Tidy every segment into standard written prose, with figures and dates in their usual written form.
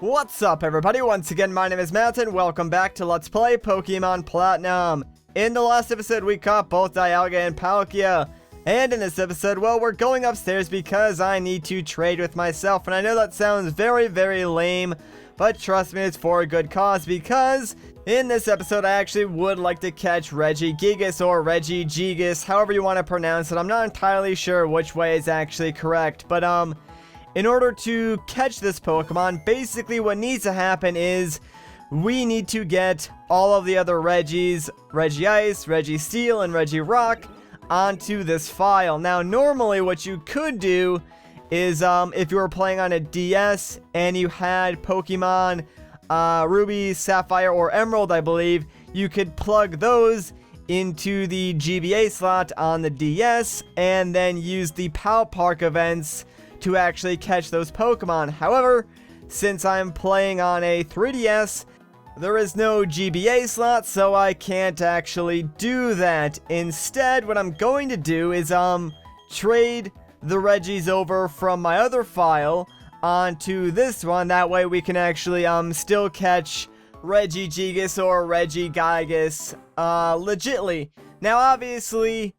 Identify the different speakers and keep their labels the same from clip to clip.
Speaker 1: What's up, everybody? Once again, my name is Matt, and welcome back to Let's Play Pokemon Platinum. In the last episode, we caught both Dialga and Palkia. And in this episode, well, we're going upstairs because I need to trade with myself. And I know that sounds very, very lame, but trust me, it's for a good cause, because in this episode, I actually would like to catch Regigigas or Regigigas, however you want to pronounce it. I'm not entirely sure which way is actually correct, but in order to catch this Pokemon, basically what needs to happen is we need to get all of the other Regis, Regice, Registeel, and Regirock onto this file. Now, normally what you could do is if you were playing on a DS and you had Pokemon Ruby, Sapphire, or Emerald, I believe, you could plug those into the GBA slot on the DS and then use the PAL Park events to actually catch those Pokemon. However, since I'm playing on a 3DS, there is no GBA slot, so I can't actually do that. Instead, what I'm going to do is trade the Regis over from my other file onto this one. That way we can actually still catch Regigigas or Regigigas legitly. Now, obviously,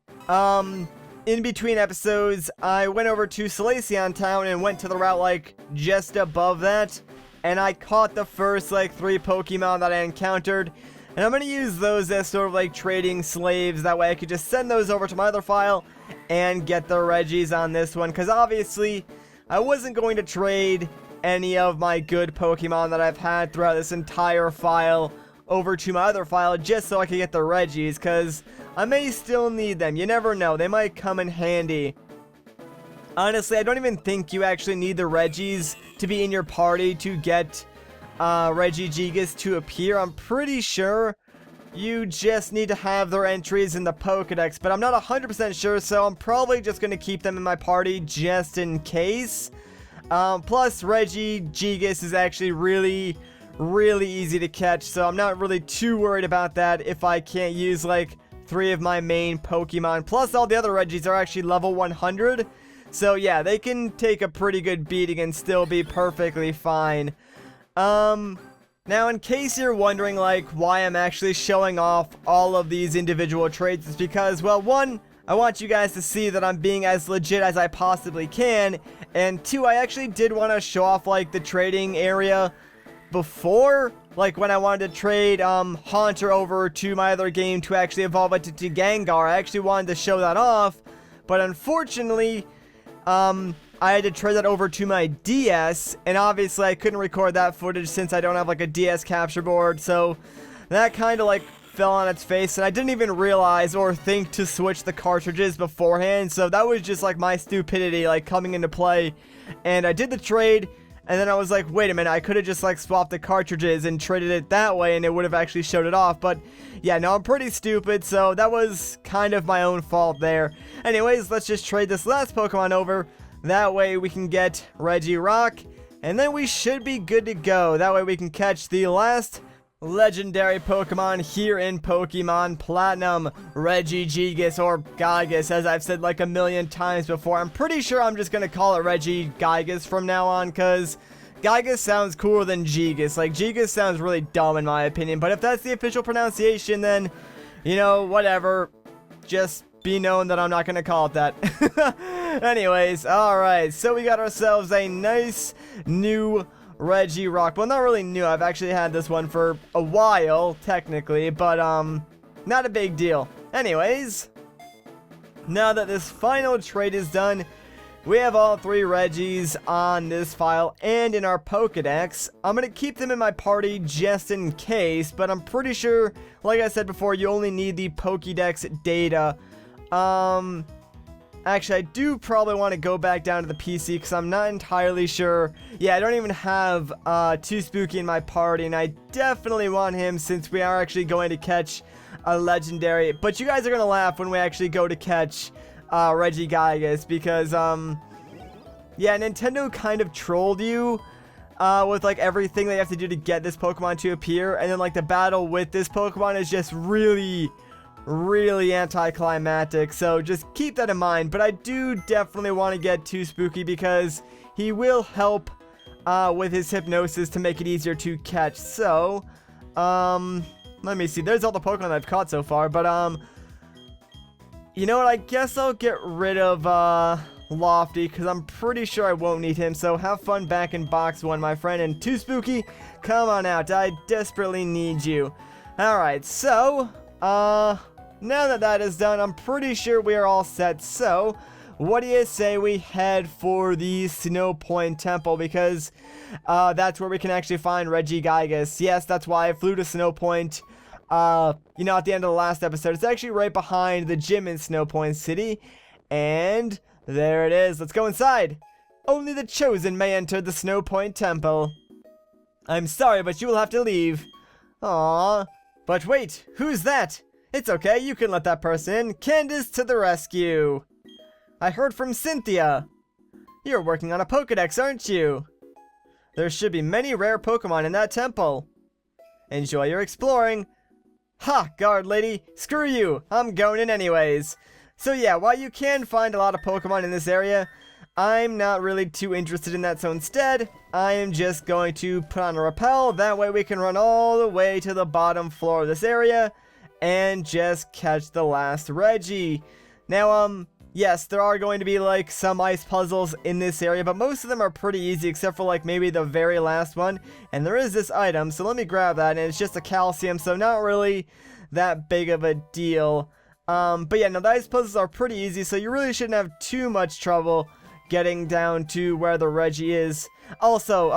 Speaker 1: in between episodes, I went over to Salacion Town and went to the route, like, just above that. And I caught the first, like, 3 Pokemon that I encountered. And I'm going to use those as sort of, like, trading slaves. That way I could just send those over to my other file and get the Regis on this one. Because, obviously, I wasn't going to trade any of my good Pokemon that I've had throughout this entire file over to my other file just so I could get the Regis, because I may still need them. You never know. They might come in handy. Honestly, I don't even think you actually need the Regis to be in your party to get Regigigas to appear. I'm pretty sure you just need to have their entries in the Pokedex, but I'm not 100% sure, so I'm probably just going to keep them in my party just in case. Plus, Regigigas is actually really easy to catch, so I'm not really too worried about that if I can't use, like, 3 of my main Pokemon. Plus, all the other Regis are actually level 100, so yeah, they can take a pretty good beating and still be perfectly fine. Now, in case you're wondering, like, why I'm actually showing off all of these individual trades, it's because, well, 1, I want you guys to see that I'm being as legit as I possibly can, and 2, I actually did want to show off, like, the trading area before, like, when I wanted to trade Haunter over to my other game to actually evolve it to Gengar. I actually wanted to show that off, but unfortunately, I had to trade that over to my DS, and obviously I couldn't record that footage since I don't have, like, a DS capture board, so that kind of, like, fell on its face, and I didn't even realize or think to switch the cartridges beforehand, so that was just, like, my stupidity, like, coming into play. And I did the trade, and then I was like, wait a minute, I could have just, like, swapped the cartridges and traded it that way, and it would have actually showed it off. But yeah, no, I'm pretty stupid, so that was kind of my own fault there. Anyways, let's just trade this last Pokemon over. That way we can get Regirock, and then we should be good to go. That way we can catch the last legendary Pokemon here in Pokemon Platinum, Regigigas, or Gigas, as I've said like a million times before. I'm pretty sure I'm just gonna call it Regigigas from now on, because Gigas sounds cooler than Gigas. Like, Gigas sounds really dumb in my opinion, but if that's the official pronunciation, then, you know, whatever. Just be known that I'm not gonna call it that. Anyways, alright, so we got ourselves a nice new Regirock. Well, not really new. I've actually had this one for a while, technically, but, not a big deal. Anyways, now that this final trade is done, we have all 3 Regis on this file and in our Pokedex. I'm going to keep them in my party just in case, but I'm pretty sure, like I said before, you only need the Pokedex data. Actually, I do probably want to go back down to the PC because I'm not entirely sure. Yeah, I don't even have Too Spooky in my party, and I definitely want him since we are actually going to catch a legendary. But you guys are going to laugh when we actually go to catch Regigigas because, yeah, Nintendo kind of trolled you with, like, everything they have to do to get this Pokemon to appear. And then, like, the battle with this Pokemon is just really anticlimactic, so just keep that in mind. But I do definitely want to get Too Spooky because he will help with his hypnosis to make it easier to catch. So, let me see. There's all the Pokemon I've caught so far, but, you know what? I guess I'll get rid of, Lofty, because I'm pretty sure I won't need him. So have fun back in box 1, my friend. And Too Spooky, come on out. I desperately need you. Alright, so, now that that is done, I'm pretty sure we are all set. So, what do you say we head for the Snow Point Temple? Because that's where we can actually find Regigigas. Yes, that's why I flew to Snow Point. You know, at the end of the last episode, it's actually right behind the gym in Snow Point City. And there it is. Let's go inside. Only the chosen may enter the Snow Point Temple. I'm sorry, but you will have to leave. Aww. But wait, who's that? It's okay, you can let that person in. Candace to the rescue. I heard from Cynthia. You're working on a Pokedex, aren't you? There should be many rare Pokemon in that temple. Enjoy your exploring. Ha, guard lady, screw you, I'm going in anyways. So yeah, while you can find a lot of Pokemon in this area, I'm not really too interested in that, so instead, I am just going to put on a rappel. That way we can run all the way to the bottom floor of this area and just catch the last Reggie. Now, yes, there are going to be like some ice puzzles in this area, but most of them are pretty easy except for like maybe the very last one. And there is this item, so let me grab that, and it's just a calcium, so not really that big of a deal. But yeah, no, the ice puzzles are pretty easy, so you really shouldn't have too much trouble getting down to where the Reggie is. Also,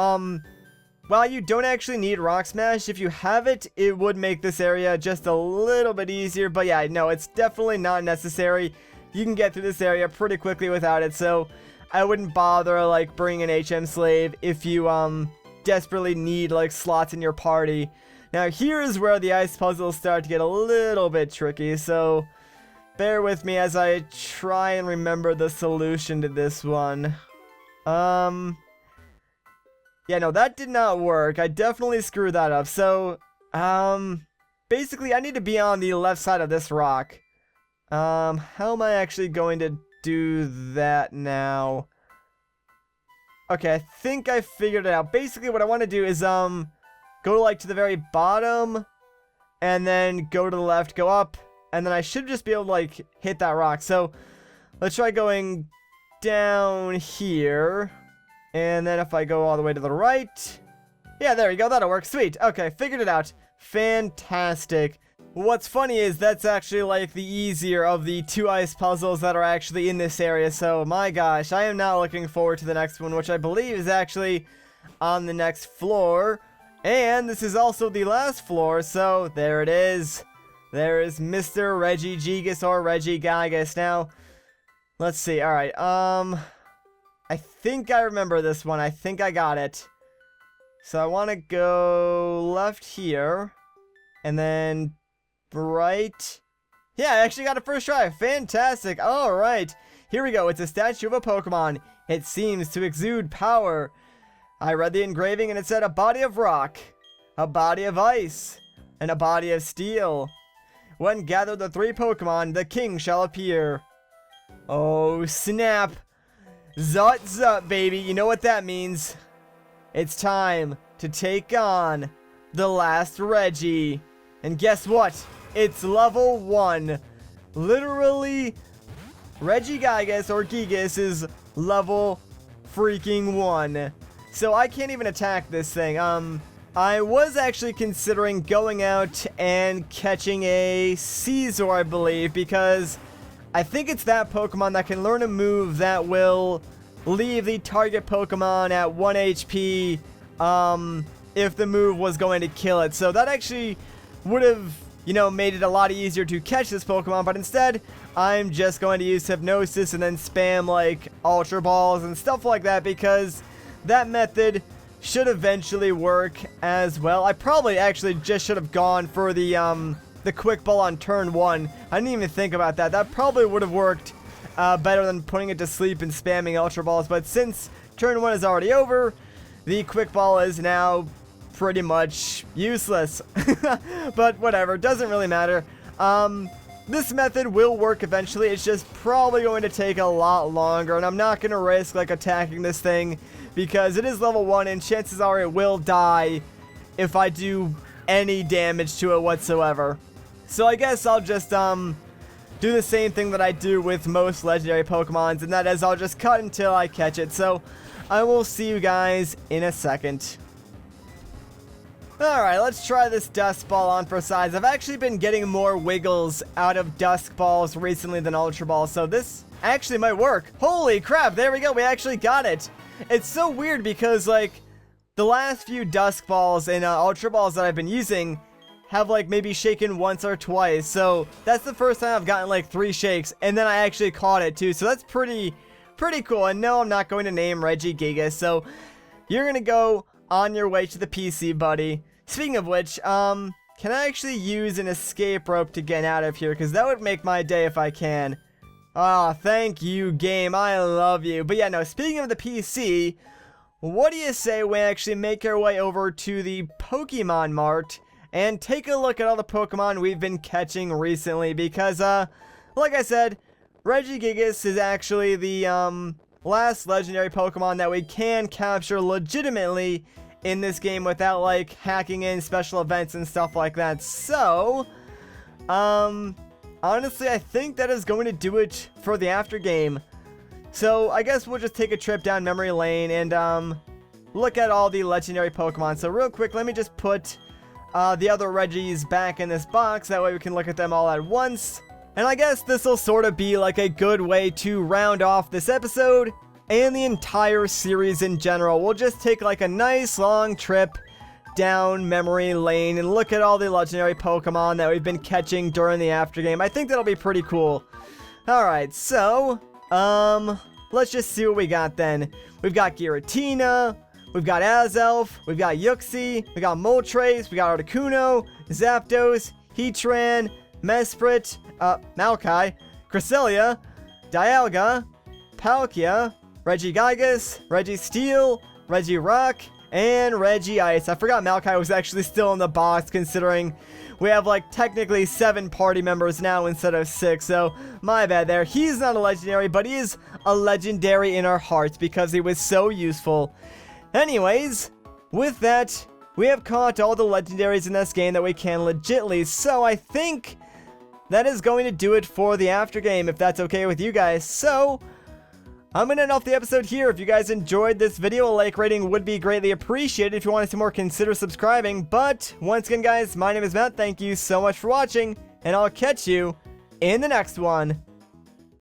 Speaker 1: while you don't actually need Rock Smash, if you have it, it would make this area just a little bit easier. But yeah, no, it's definitely not necessary. You can get through this area pretty quickly without it, so I wouldn't bother, like, bringing an HM Slave if you, desperately need, like, slots in your party. Now, here is where the ice puzzles start to get a little bit tricky, so bear with me as I try and remember the solution to this one. Yeah, no, that did not work. I definitely screwed that up. So, basically, I need to be on the left side of this rock. How am I actually going to do that now? Okay, I think I figured it out. Basically, what I want to do is, go, like, to the very bottom, and then go to the left, go up, and then I should just be able to, like, hit that rock. So, let's try going down here, and then if I go all the way to the right, yeah, there you go, that'll work, sweet. Okay, figured it out. Fantastic. What's funny is that's actually, like, the easier of the 2 ice puzzles that are actually in this area, so my gosh, I am not looking forward to the next one, which I believe is actually on the next floor. And this is also the last floor, so there it is. There is Mr. Regigigas or Regigigas. Now, let's see. Alright, I think I remember this one. I think I got it. So I want to go left here. And then right. Yeah, I actually got it first try. Fantastic. Alright. Here we go. It's a statue of a Pokemon. It seems to exude power. I read the engraving and it said a body of rock, a body of ice, and a body of steel. When gathered the 3 Pokemon, the king shall appear. Oh, snap. Zut zut, baby. You know what that means. It's time to take on the last Reggie. And guess what? It's level 1. Literally, Regigigas or Gigas is level freaking 1. So I can't even attack this thing. I was actually considering going out and catching a Caesar, I believe, because I think it's that Pokemon that can learn a move that will leave the target Pokemon at 1 HP, if the move was going to kill it. So that actually would have, you know, made it a lot easier to catch this Pokemon, but instead, I'm just going to use Hypnosis and then spam, like, Ultra Balls and stuff like that, because that method should eventually work as well. I probably actually just should have gone for the Quick Ball on turn 1. I didn't even think about that. That probably would have worked better than putting it to sleep and spamming Ultra Balls, but since turn 1 is already over, the Quick Ball is now pretty much useless. But whatever, doesn't really matter. this method will work eventually. It's just probably going to take a lot longer, and I'm not going to risk like attacking this thing because it is level 1 and chances are it will die if I do any damage to it whatsoever. So I guess I'll just do the same thing that I do with most legendary Pokemons, and that is I'll just cut until I catch it. So I will see you guys in a second. Alright, let's try this Dusk Ball on for size. I've actually been getting more Wiggles out of Dusk Balls recently than Ultra Balls, so this actually might work. Holy crap, there we go, we actually got it. It's so weird because, like, the last few Dusk Balls and Ultra Balls that I've been using have, like, maybe shaken once or twice, so that's the first time I've gotten, like, 3 shakes, and then I actually caught it, too, so that's pretty cool. And no, I'm not going to name Regigigas, so you're gonna go on your way to the PC, buddy. Speaking of which, can I actually use an escape rope to get out of here? Because that would make my day if I can. Ah, thank you, game. I love you. But yeah, no, speaking of the PC, what do you say we actually make our way over to the Pokemon Mart and take a look at all the Pokemon we've been catching recently? Because, like I said, Regigigas is actually the, last legendary Pokemon that we can capture legitimately in this game without, like, hacking in special events and stuff like that. So, honestly, I think that is going to do it for the after game. So, I guess we'll just take a trip down memory lane and, look at all the legendary Pokemon. So, real quick, let me just put, the other Regis back in this box. That way we can look at them all at once. And I guess this will sort of be, like, a good way to round off this episode and the entire series in general. We'll just take like a nice long trip down memory lane and look at all the legendary Pokemon that we've been catching during the after game. I think that'll be pretty cool. Alright, so, let's just see what we got then. We've got Giratina, we've got Azelf, we've got Yuxi, we got Moltres, we got Articuno, Zapdos, Heatran, Mesprit, Maokai, Cresselia, Dialga, Palkia, Regigigas, Registeel, Regirock, and Regice. I forgot Maokai was actually still in the box considering we have like technically 7 party members now instead of 6, so my bad there. He's not a legendary, but he is a legendary in our hearts because he was so useful. Anyways, with that, we have caught all the legendaries in this game that we can legitly, so I think that is going to do it for the after game, if that's okay with you guys. So I'm going to end off the episode here. If you guys enjoyed this video, a like rating would be greatly appreciated. If you want to see more, consider subscribing. But once again, guys, my name is Matt. Thank you so much for watching, and I'll catch you in the next one.